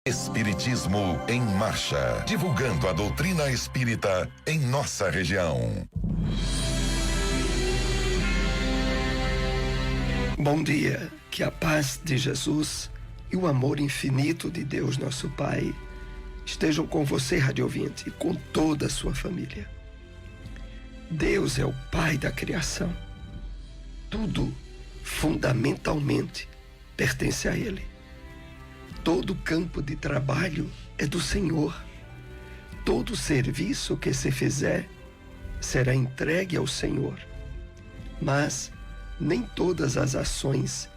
Espiritismo em Marcha, divulgando a doutrina espírita em nossa região. Bom dia, que a paz de Jesus e o amor infinito de Deus nosso Pai estejam com você, rádio ouvinte, e com toda a sua família. Deus é o Pai da criação. Tudo, fundamentalmente, pertence a Ele. Todo campo de trabalho é do Senhor. Todo serviço que se fizer será entregue ao Senhor. Mas nem todas as ações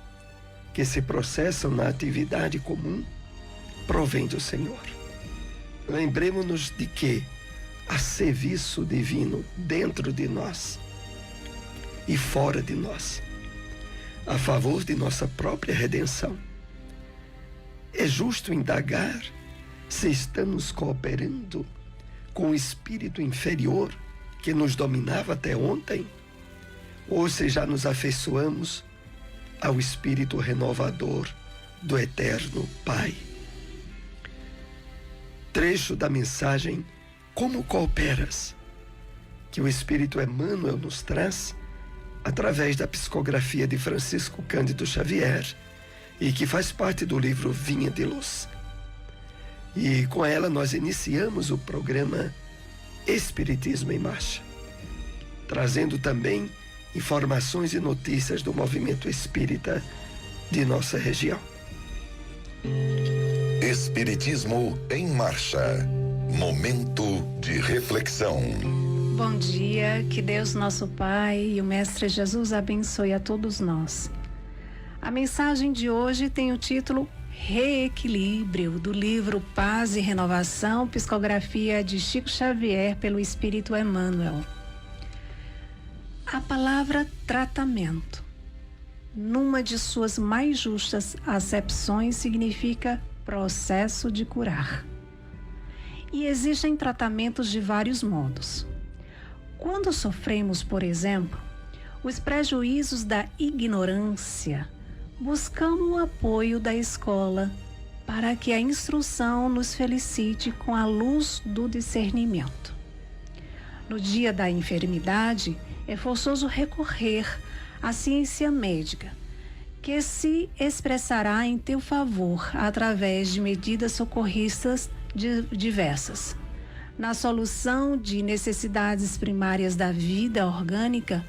que se processam na atividade comum provêm do Senhor. Lembremos-nos de que há serviço divino dentro de nós e fora de nós, a favor de nossa própria redenção. É justo indagar se estamos cooperando com o espírito inferior que nos dominava até ontem, ou se já nos afeiçoamos ao espírito renovador do eterno Pai. Trecho da mensagem Como Cooperas, que o Espírito Emmanuel nos traz através da psicografia de Francisco Cândido Xavier e que faz parte do livro Vinha de Luz. E com ela nós iniciamos o programa Espiritismo em Marcha, trazendo também informações e notícias do movimento espírita de nossa região. Espiritismo em Marcha, momento de reflexão. Bom dia, que Deus nosso Pai e o Mestre Jesus abençoe a todos nós. A mensagem de hoje tem o título Reequilíbrio, do livro Paz e Renovação, psicografia de Chico Xavier pelo Espírito Emmanuel. A palavra tratamento, numa de suas mais justas acepções, significa processo de curar. E existem tratamentos de vários modos. Quando sofremos, por exemplo, os prejuízos da ignorância, buscamos o apoio da escola para que a instrução nos felicite com a luz do discernimento. No dia da enfermidade, é forçoso recorrer à ciência médica, que se expressará em teu favor através de medidas socorristas diversas. Na solução de necessidades primárias da vida orgânica,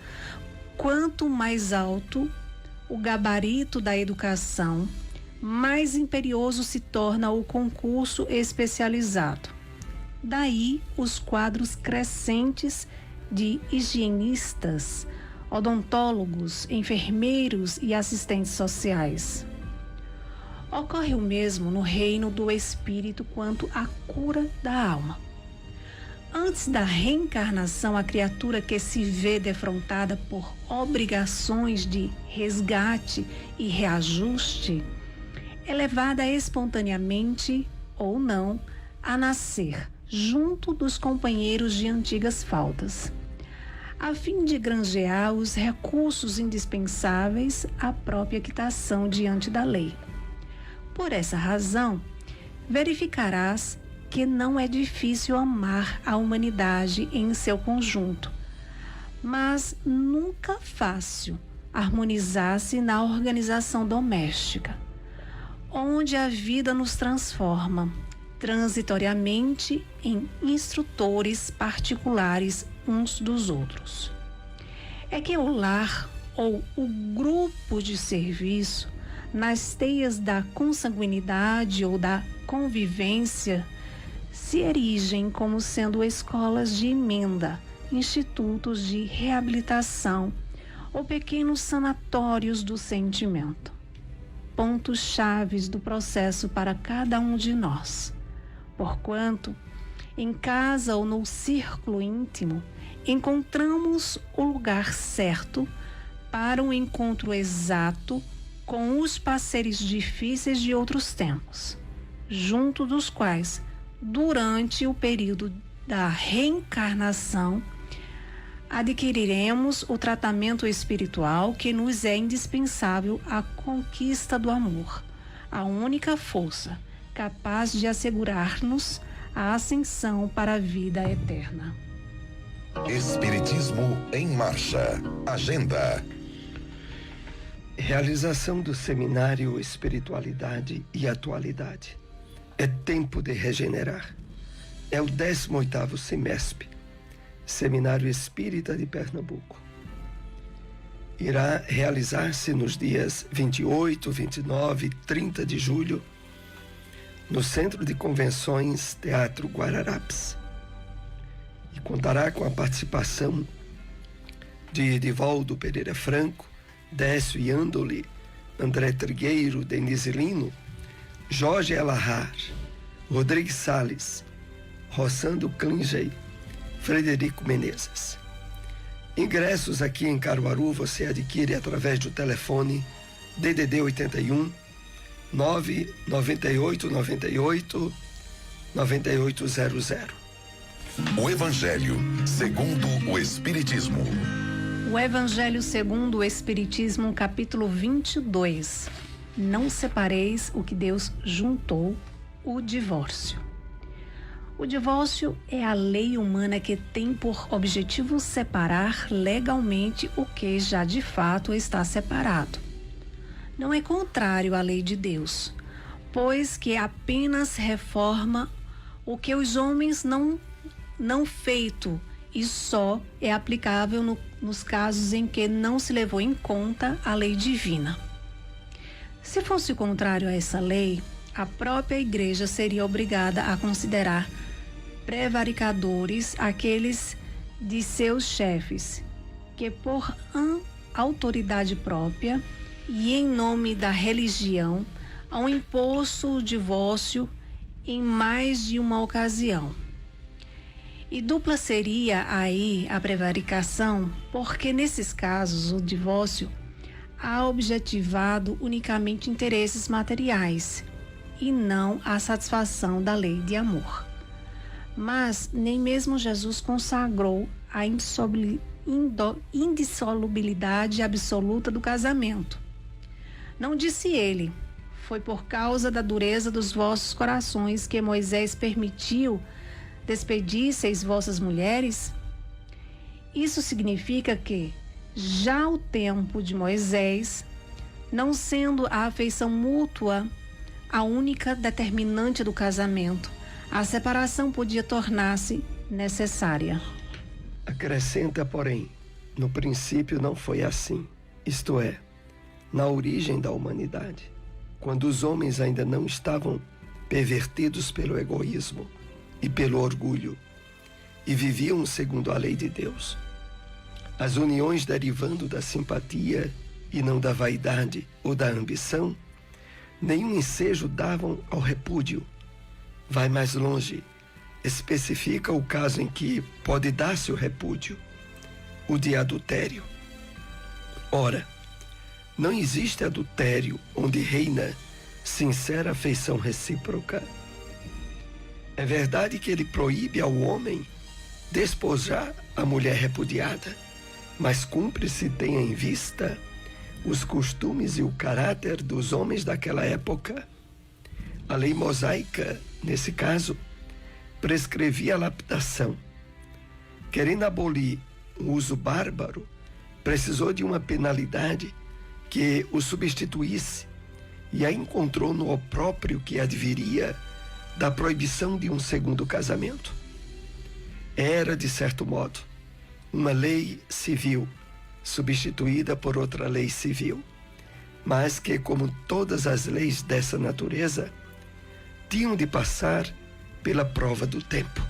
quanto mais alto o gabarito da educação, mais imperioso se torna o concurso especializado. Daí os quadros crescentes de higienistas, odontólogos, enfermeiros e assistentes sociais. Ocorre o mesmo no reino do espírito quanto à cura da alma. Antes da reencarnação, a criatura que se vê defrontada por obrigações de resgate e reajuste é levada espontaneamente ou não a nascer junto dos companheiros de antigas faltas, a fim de granjear os recursos indispensáveis à própria quitação diante da lei. Por essa razão, verificarás que não é difícil amar a humanidade em seu conjunto, mas nunca fácil harmonizar-se na organização doméstica, onde a vida nos transforma transitoriamente em instrutores particulares uns dos outros. É que o lar ou o grupo de serviço, nas teias da consanguinidade ou da convivência, se erigem como sendo escolas de emenda, institutos de reabilitação ou pequenos sanatórios do sentimento. Pontos chaves do processo para cada um de nós. Porquanto, em casa ou no círculo íntimo, encontramos o lugar certo para um encontro exato com os parceiros difíceis de outros tempos, junto dos quais, durante o período da reencarnação, adquiriremos o tratamento espiritual que nos é indispensável à conquista do amor, a única força capaz de assegurar-nos a ascensão para a vida eterna. Espiritismo em Marcha. Agenda. Realização do seminário Espiritualidade e Atualidade. É tempo de regenerar. É o 18º Semesp, Seminário Espírita de Pernambuco. Irá realizar-se nos dias 28, 29 e 30 de julho, no Centro de Convenções Teatro Guararapes. E contará com a participação de Edivaldo Pereira Franco, Décio Iandoli, André Trigueiro, Denise Lino, Jorge Elahar, Rodrigues Salles, Rossando Klingey, Frederico Menezes. Ingressos aqui em Caruaru você adquire através do telefone DDD 81 998 98 9800. O Evangelho segundo o Espiritismo. O Evangelho segundo o Espiritismo, capítulo 22. Não separeis o que Deus juntou, o divórcio. O divórcio é a lei humana que tem por objetivo separar legalmente o que já de fato está separado. Não é contrário à lei de Deus, pois que apenas reforma o que os homens não feito e só é aplicável nos casos em que não se levou em conta a lei divina. Se fosse contrário a essa lei, a própria Igreja seria obrigada a considerar prevaricadores aqueles de seus chefes, que por autoridade própria e em nome da religião hão imposto o divórcio em mais de uma ocasião. E dupla seria aí a prevaricação, porque nesses casos o divórcio há objetivado unicamente interesses materiais e não a satisfação da lei de amor. Mas nem mesmo Jesus consagrou a indissolubilidade absoluta do casamento. Não disse ele: foi por causa da dureza dos vossos corações que Moisés permitiu despedisseis vossas mulheres? Isso significa que, já o tempo de Moisés, não sendo a afeição mútua a única determinante do casamento, a separação podia tornar-se necessária. Acrescenta, porém, no princípio não foi assim, isto é, na origem da humanidade, quando os homens ainda não estavam pervertidos pelo egoísmo e pelo orgulho, e viviam segundo a lei de Deus. As uniões derivando da simpatia e não da vaidade ou da ambição, nenhum ensejo davam ao repúdio. Vai mais longe, especifica o caso em que pode dar-se o repúdio, o de adultério. Ora, não existe adultério onde reina sincera afeição recíproca. É verdade que ele proíbe ao homem despojar a mulher repudiada, mas cumpre se tenha em vista os costumes e o caráter dos homens daquela época. A lei mosaica, nesse caso, prescrevia a lapidação. Querendo abolir o uso bárbaro, precisou de uma penalidade que o substituísse e a encontrou no opróprio que adviria da proibição de um segundo casamento. Era, de certo modo, uma lei civil substituída por outra lei civil, mas que, como todas as leis dessa natureza, tinham de passar pela prova do tempo.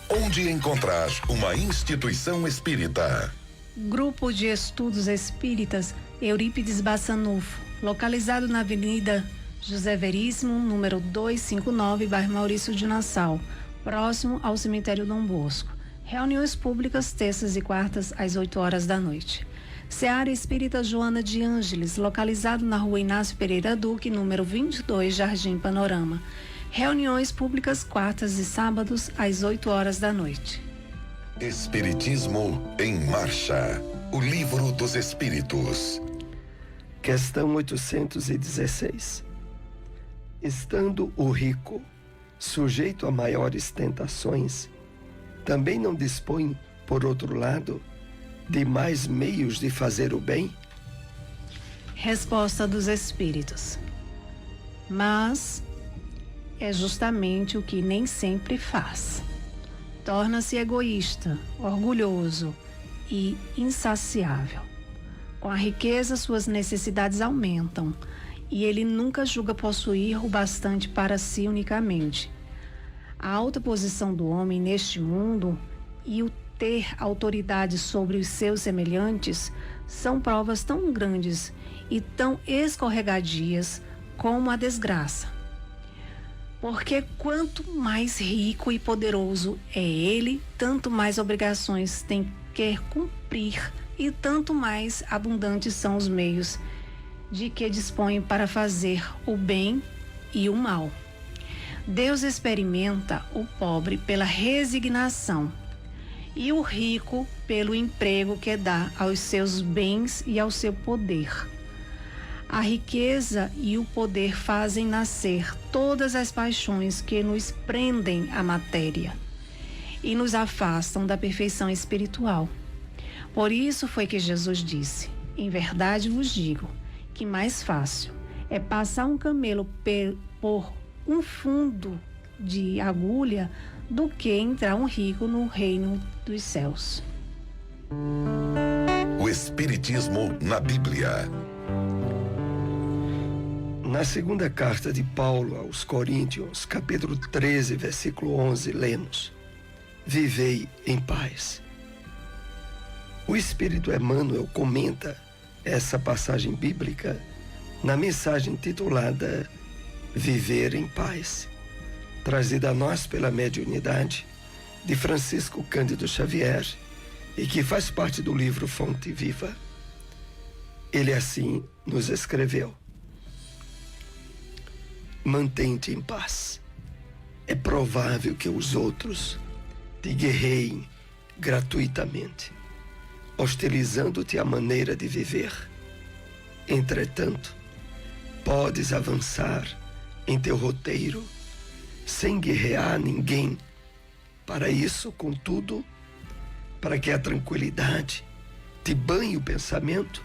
Onde encontrar uma instituição espírita? Grupo de Estudos Espíritas Eurípides Bassanufo, localizado na Avenida José Veríssimo, número 259, bairro Maurício de Nassau, próximo ao cemitério Dom Bosco. Reuniões públicas terças e quartas às 8 horas da noite. Seara Espírita Joana de Ângeles, localizado na Rua Inácio Pereira Duque, número 22, Jardim Panorama. Reuniões públicas quartas e sábados às 8 horas da noite. Espiritismo em Marcha. O Livro dos Espíritos. Questão 816. Estando o rico sujeito a maiores tentações, também não dispõe, por outro lado, de mais meios de fazer o bem? Resposta dos Espíritos. Mas é justamente o que nem sempre faz. Torna-se egoísta, orgulhoso e insaciável. Com a riqueza, suas necessidades aumentam e ele nunca julga possuir o bastante para si unicamente. A alta posição do homem neste mundo e o ter autoridade sobre os seus semelhantes são provas tão grandes e tão escorregadias como a desgraça. Porque quanto mais rico e poderoso é ele, tanto mais obrigações tem que cumprir e tanto mais abundantes são os meios de que dispõe para fazer o bem e o mal. Deus experimenta o pobre pela resignação e o rico pelo emprego que dá aos seus bens e ao seu poder. A riqueza e o poder fazem nascer todas as paixões que nos prendem à matéria e nos afastam da perfeição espiritual. Por isso foi que Jesus disse: em verdade vos digo que mais fácil é passar um camelo por um fundo de agulha do que entrar um rico no reino dos céus. O Espiritismo na Bíblia. Na segunda carta de Paulo aos Coríntios, capítulo 13, versículo 11, lemos: vivei em paz. O Espírito Emmanuel comenta essa passagem bíblica na mensagem titulada Viver em Paz, trazida a nós pela mediunidade de Francisco Cândido Xavier e que faz parte do livro Fonte Viva. Ele assim nos escreveu: mantém-te em paz. É provável que os outros te guerreiem gratuitamente, hostilizando-te a maneira de viver. Entretanto, podes avançar em teu roteiro sem guerrear ninguém. Para isso, contudo, para que a tranquilidade te banhe o pensamento,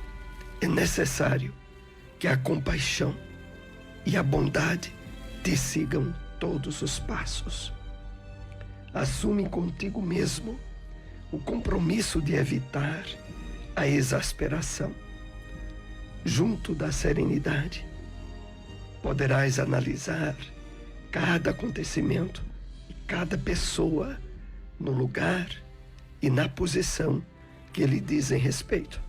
é necessário que a compaixão e a bondade te sigam todos os passos. Assume contigo mesmo o compromisso de evitar a exasperação. Junto da serenidade, poderás analisar cada acontecimento e cada pessoa no lugar e na posição que lhe dizem respeito.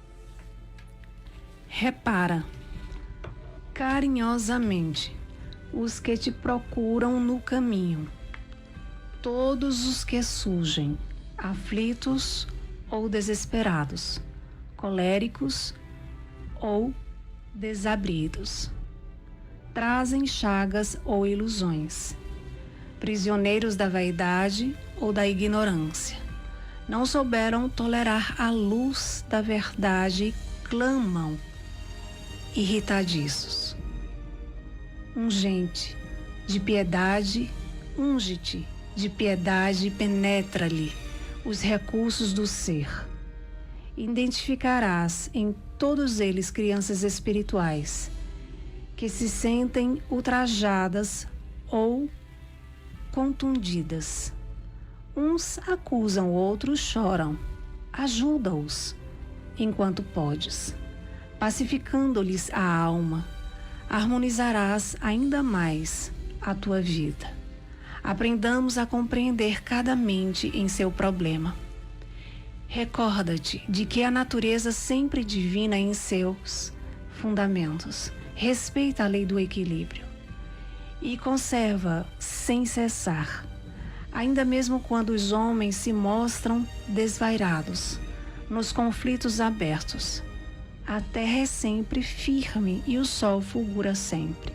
Repara carinhosamente os que te procuram no caminho, todos os que surgem aflitos ou desesperados, coléricos ou desabridos, trazem chagas ou ilusões, prisioneiros da vaidade ou da ignorância, não souberam tolerar a luz da verdade e clamam, irritadiços. Ungente de piedade, unge-te de piedade e penetra-lhe os recursos do ser. Identificarás em todos eles crianças espirituais que se sentem ultrajadas ou contundidas. Uns acusam, outros choram. Ajuda-os enquanto podes, pacificando-lhes a alma. Harmonizarás ainda mais a tua vida. Aprendamos a compreender cada mente em seu problema. Recorda-te de que a natureza sempre divina em seus fundamentos respeita a lei do equilíbrio e conserva sem cessar, ainda mesmo quando os homens se mostram desvairados nos conflitos abertos. A terra é sempre firme e o sol fulgura sempre.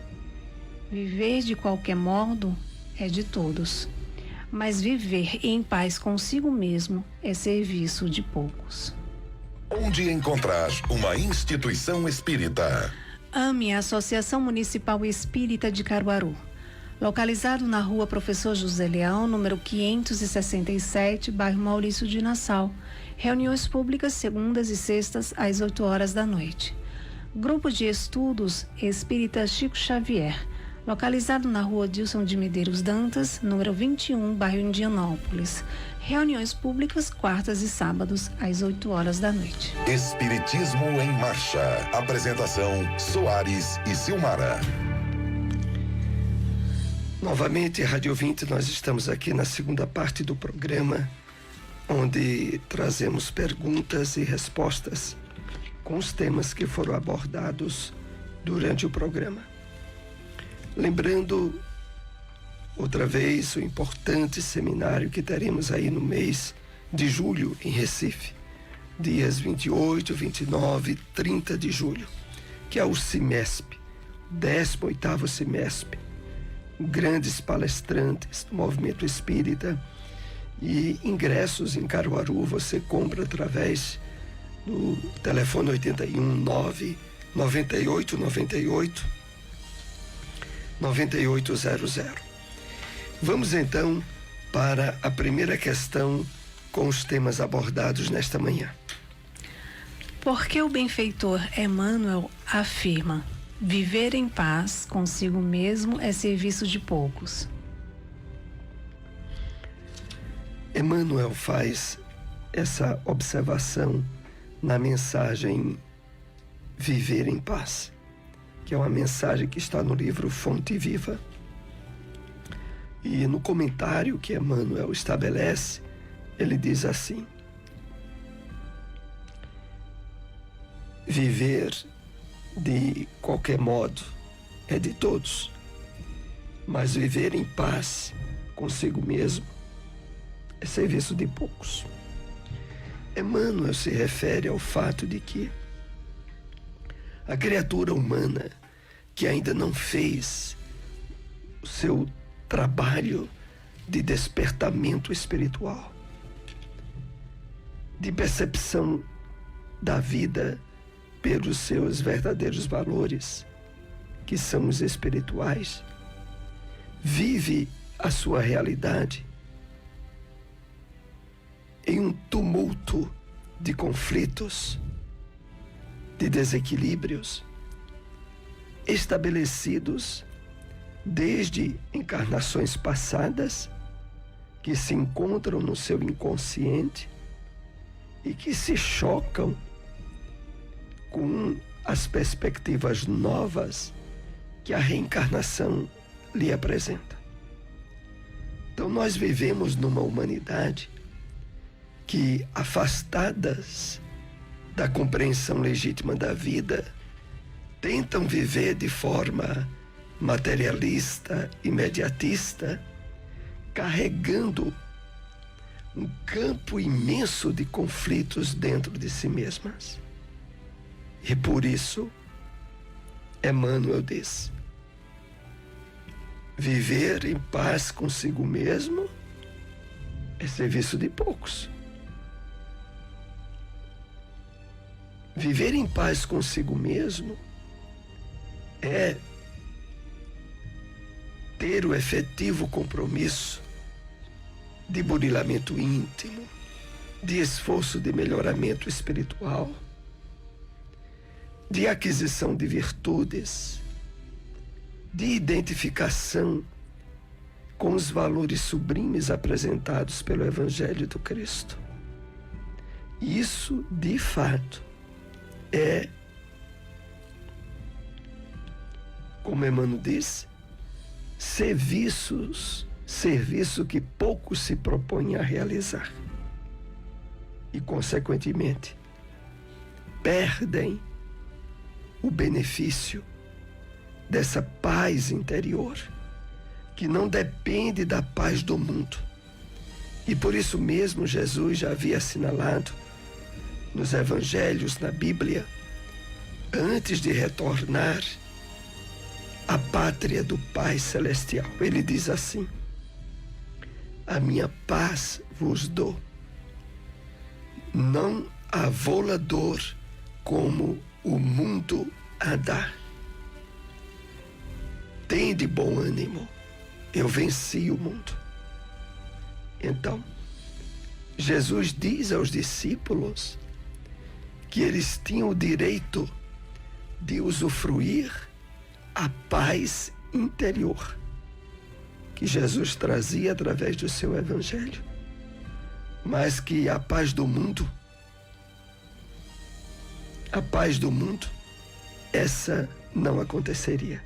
Viver de qualquer modo é de todos, mas viver em paz consigo mesmo é serviço de poucos. Onde encontrar uma instituição espírita? AME, Associação Municipal Espírita de Caruaru. Localizado na rua Professor José Leão, número 567, bairro Maurício de Nassau. Reuniões públicas segundas e sextas às 8 horas da noite. Grupo de Estudos Espírita Chico Xavier. Localizado na rua Dilson de Medeiros Dantas, número 21, bairro Indianópolis. Reuniões públicas quartas e sábados às 8 horas da noite. Espiritismo em Marcha. Apresentação: Soares e Silmara. Novamente, Rádio Ouvinte, nós estamos aqui na segunda parte do programa, onde trazemos perguntas e respostas com os temas que foram abordados durante o programa. Lembrando, outra vez, o importante seminário que teremos aí no mês de julho, em Recife, dias 28, 29 e 30 de julho, que é o CIMESP, 18º CIMESP. Grandes palestrantes do movimento espírita, e ingressos em Caruaru você compra através do telefone 819 9898 9800. Vamos então para a primeira questão com os temas abordados nesta manhã. Porque o benfeitor Emmanuel afirma: viver em paz consigo mesmo é serviço de poucos. Emmanuel faz essa observação na mensagem Viver em Paz, que é uma mensagem que está no livro Fonte Viva. E no comentário que Emmanuel estabelece, ele diz assim: viver de qualquer modo é de todos, mas viver em paz consigo mesmo é serviço de poucos. Emmanuel se refere ao fato de que a criatura humana que ainda não fez o seu trabalho de despertamento espiritual, de percepção da vida pelos seus verdadeiros valores, que são os espirituais, vive a sua realidade em um tumulto de conflitos, de desequilíbrios, estabelecidos desde encarnações passadas, que se encontram no seu inconsciente e que se chocam com as perspectivas novas que a reencarnação lhe apresenta. Então nós vivemos numa humanidade que, afastadas da compreensão legítima da vida, tentam viver de forma materialista, imediatista, carregando um campo imenso de conflitos dentro de si mesmas. E por isso, Emmanuel diz: viver em paz consigo mesmo é serviço de poucos. Viver em paz consigo mesmo é ter o efetivo compromisso de burilamento íntimo, de esforço de melhoramento espiritual, de aquisição de virtudes, de identificação com os valores sublimes apresentados pelo Evangelho do Cristo. Isso, de fato, é, como Emmanuel diz, serviço que poucos se propõem a realizar. E, consequentemente, perdem o benefício dessa paz interior, que não depende da paz do mundo. E por isso mesmo Jesus já havia assinalado nos evangelhos, na Bíblia, antes de retornar à pátria do Pai Celestial. Ele diz assim: a minha paz vos dou, não a vô-la dor como o mundo a dá. Tende bom ânimo, eu venci o mundo. Então, Jesus diz aos discípulos que eles tinham o direito de usufruir a paz interior que Jesus trazia através do seu evangelho, mas que a paz do mundo, essa não aconteceria.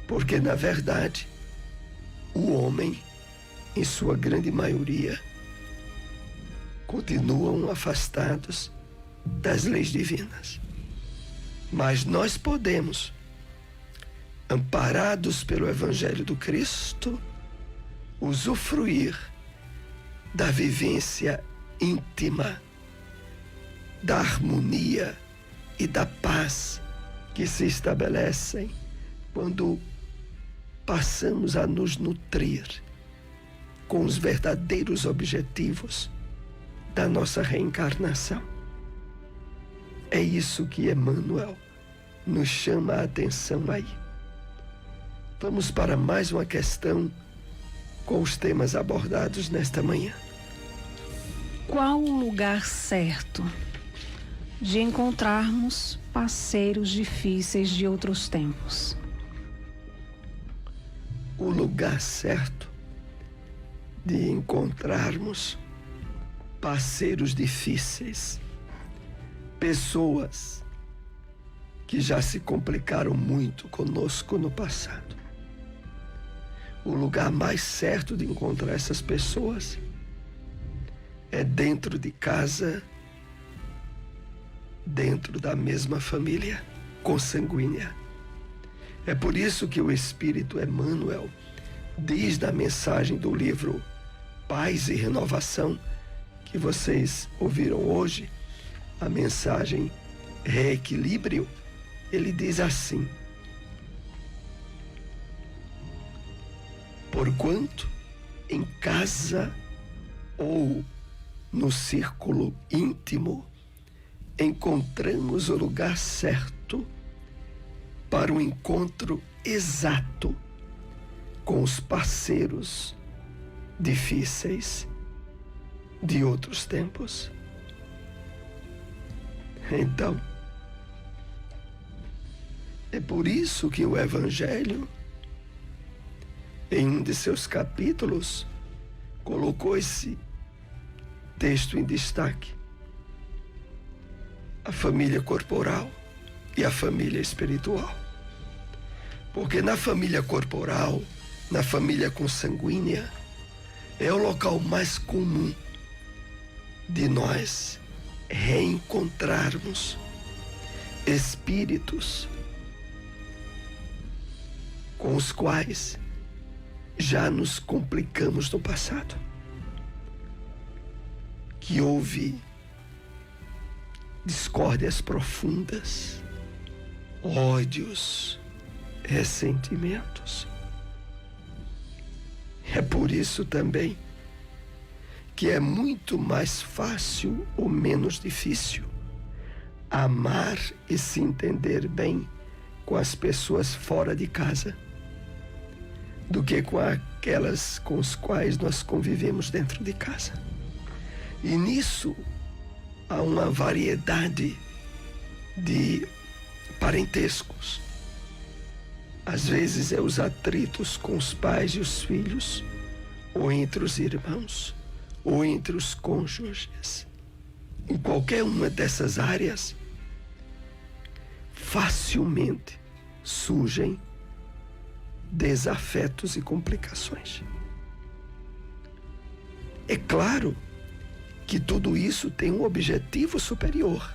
Porque, na verdade, o homem, em sua grande maioria, continuam afastados das leis divinas. Mas nós podemos, amparados pelo Evangelho do Cristo, usufruir da vivência íntima, da harmonia e da paz que se estabelecem quando passamos a nos nutrir com os verdadeiros objetivos da nossa reencarnação. É isso que Emmanuel nos chama a atenção aí. Vamos para mais uma questão com os temas abordados nesta manhã. Qual o lugar certo de encontrarmos parceiros difíceis de outros tempos? O lugar certo de encontrarmos parceiros difíceis, pessoas que já se complicaram muito conosco no passado. O lugar mais certo de encontrar essas pessoas é dentro de casa, dentro da mesma família consanguínea. É por isso que o Espírito Emmanuel diz na mensagem do livro Paz e Renovação, que vocês ouviram hoje, a mensagem Reequilíbrio, ele diz assim: porquanto em casa ou no círculo íntimo encontramos o lugar certo para o encontro exato com os parceiros difíceis de outros tempos. Então, é por isso que o Evangelho, em um de seus capítulos, colocou esse texto em destaque: a família corporal e a família espiritual. Porque na família corporal, na família consanguínea, é o local mais comum de nós reencontrarmos espíritos com os quais já nos complicamos no passado, que houve discórdias profundas, ódios, ressentimentos. É por isso também que é muito mais fácil ou menos difícil amar e se entender bem com as pessoas fora de casa do que com aquelas com as quais nós convivemos dentro de casa. E nisso há uma variedade de parentescos. Às vezes é os atritos com os pais e os filhos, ou entre os irmãos, ou entre os cônjuges. Em qualquer uma dessas áreas, facilmente surgem desafetos e complicações. É claro que tudo isso tem um objetivo superior,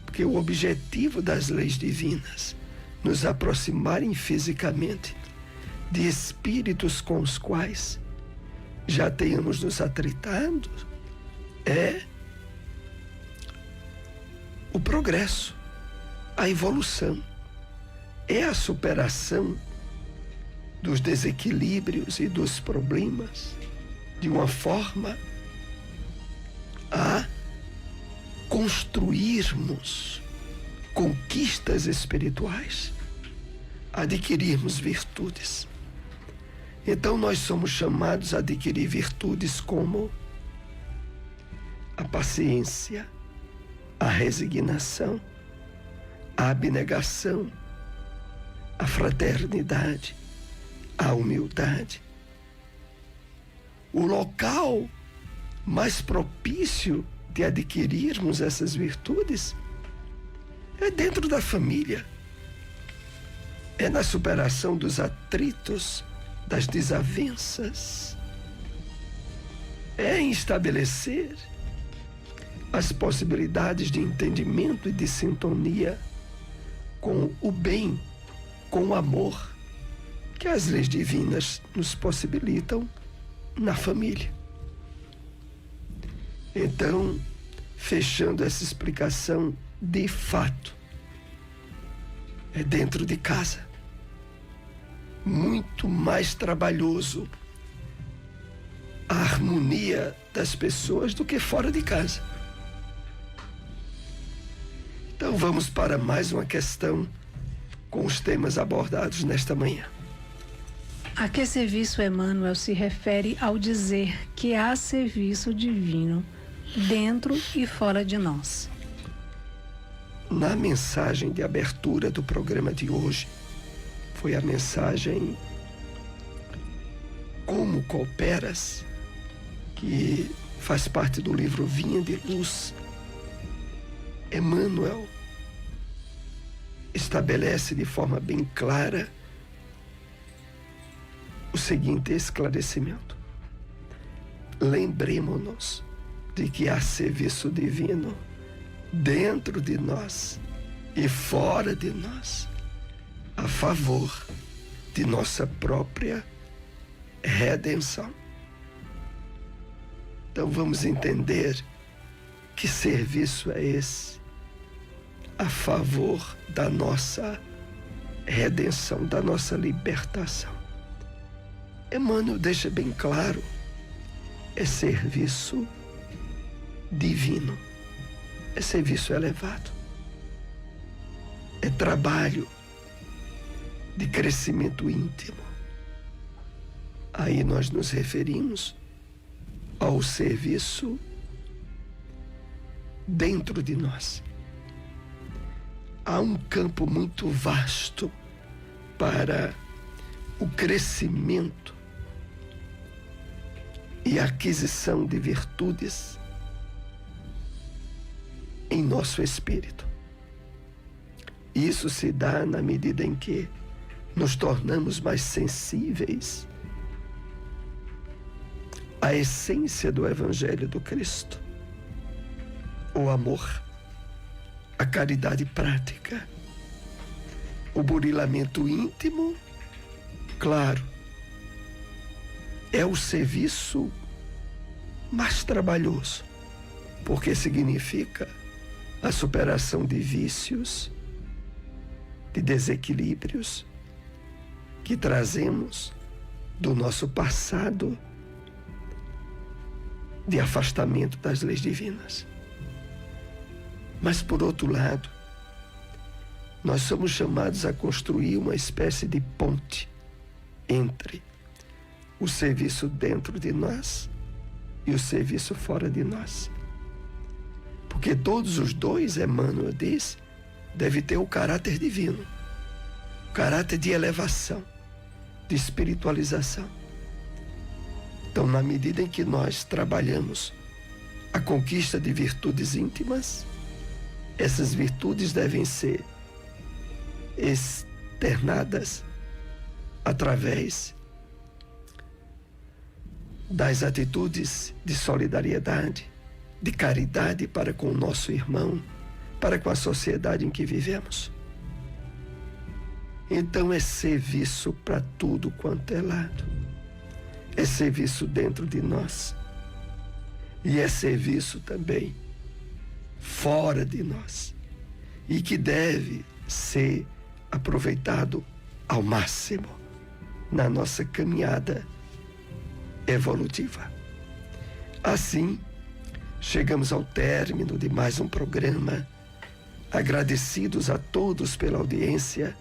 porque o objetivo das leis divinas, nos aproximarem fisicamente de espíritos com os quais já tenhamos nos atritado, é o progresso, a evolução, é a superação dos desequilíbrios e dos problemas de uma forma a construirmos conquistas espirituais adquirirmos virtudes. Então nós somos chamados a adquirir virtudes como a paciência, a resignação, a abnegação, a fraternidade, a humildade. O local mais propício de adquirirmos essas virtudes é dentro da família. É na superação dos atritos, das desavenças. É em estabelecer as possibilidades de entendimento e de sintonia com o bem, com o amor que as leis divinas nos possibilitam na família. Então, fechando essa explicação, de fato, é dentro de casa. Muito mais trabalhoso a harmonia das pessoas do que fora de casa. Então vamos para mais uma questão com os temas abordados nesta manhã. A que serviço Emmanuel se refere ao dizer que há serviço divino dentro e fora de nós? Na mensagem de abertura do programa de hoje, foi a mensagem Como Cooperas, que faz parte do livro Vinha de Luz. Emmanuel estabelece de forma bem clara o seguinte esclarecimento: lembremos-nos de que há serviço divino dentro de nós e fora de nós, a favor de nossa própria redenção. Então vamos entender que serviço é esse a favor da nossa redenção, da nossa libertação. Emmanuel deixa bem claro, é serviço divino, é serviço elevado, é trabalho de crescimento íntimo. Aí nós nos referimos ao serviço dentro de nós. Há um campo muito vasto para o crescimento e aquisição de virtudes em nosso espírito. Isso se dá na medida em que nos tornamos mais sensíveis à essência do Evangelho do Cristo, o amor, a caridade prática, o burilamento íntimo, claro, é o serviço mais trabalhoso, porque significa a superação de vícios, de desequilíbrios que trazemos do nosso passado de afastamento das leis divinas. Mas, por outro lado, nós somos chamados a construir uma espécie de ponte entre o serviço dentro de nós e o serviço fora de nós. Porque todos os dois, Emmanuel diz, devem ter o caráter divino, o caráter de elevação, de espiritualização. Então, na medida em que nós trabalhamos a conquista de virtudes íntimas, essas virtudes devem ser externadas através das atitudes de solidariedade, de caridade para com o nosso irmão, para com a sociedade em que vivemos. Então é serviço para tudo quanto é lado. É serviço dentro de nós. E é serviço também fora de nós. E que deve ser aproveitado ao máximo na nossa caminhada evolutiva. Assim, chegamos ao término de mais um programa, agradecidos a todos pela audiência,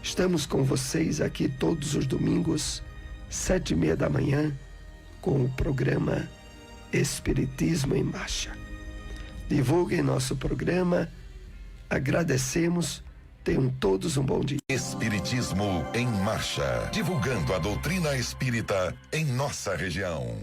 Estamos com vocês aqui todos os domingos, 7h30 da manhã, com o programa Espiritismo em Marcha. Divulguem nosso programa. Agradecemos. Tenham todos um bom dia. Espiritismo em Marcha. Divulgando a doutrina espírita em nossa região.